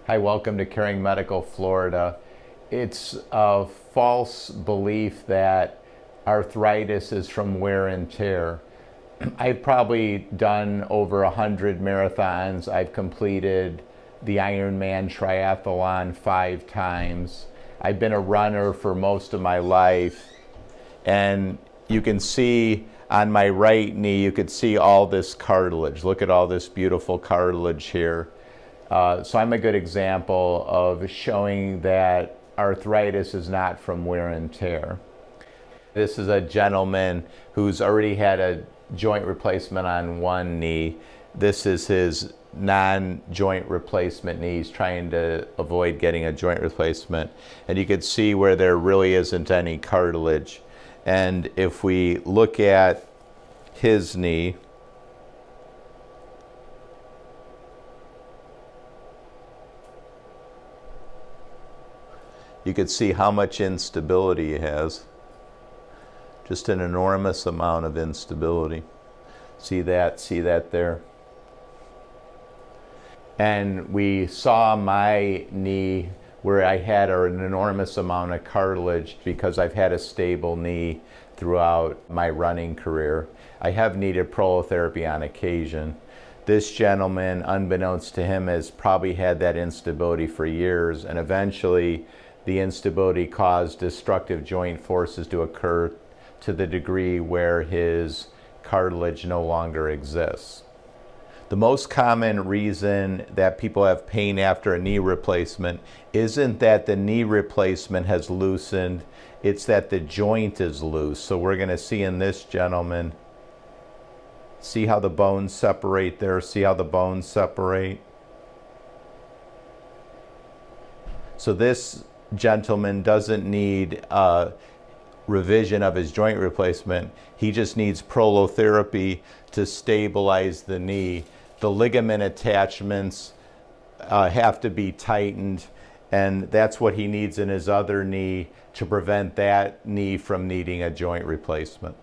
Hi, welcome to Caring Medical Florida. It's a false belief that arthritis is from wear and tear. I've probably done over 100 marathons. I've completed the Ironman triathlon 5 times. I've been a runner for most of my life. And you can see on my right knee, you could see all this cartilage. Look at all this beautiful cartilage here. So I'm a good example of showing that arthritis is not from wear and tear. This is a gentleman who's already had a joint replacement on one knee. This is his non-joint replacement knee. He's trying to avoid getting a joint replacement. And you can see where there really isn't any cartilage. And if we look at his knee, you could see how much instability he has. Just an enormous amount of instability. See that there? And we saw my knee where I had an enormous amount of cartilage because I've had a stable knee throughout my running career. I have needed prolotherapy on occasion. This gentleman, unbeknownst to him, has probably had that instability for years, and eventually the instability caused destructive joint forces to occur to the degree where his cartilage no longer exists. The most common reason that people have pain after a knee replacement isn't that the knee replacement has loosened, it's that the joint is loose. So we're going to see in this gentleman, see how the bones separate there, see how the bones separate. So this gentleman doesn't need a revision of his joint replacement. He just needs prolotherapy to stabilize the knee. The ligament attachments have to be tightened, and that's what he needs in his other knee to prevent that knee from needing a joint replacement.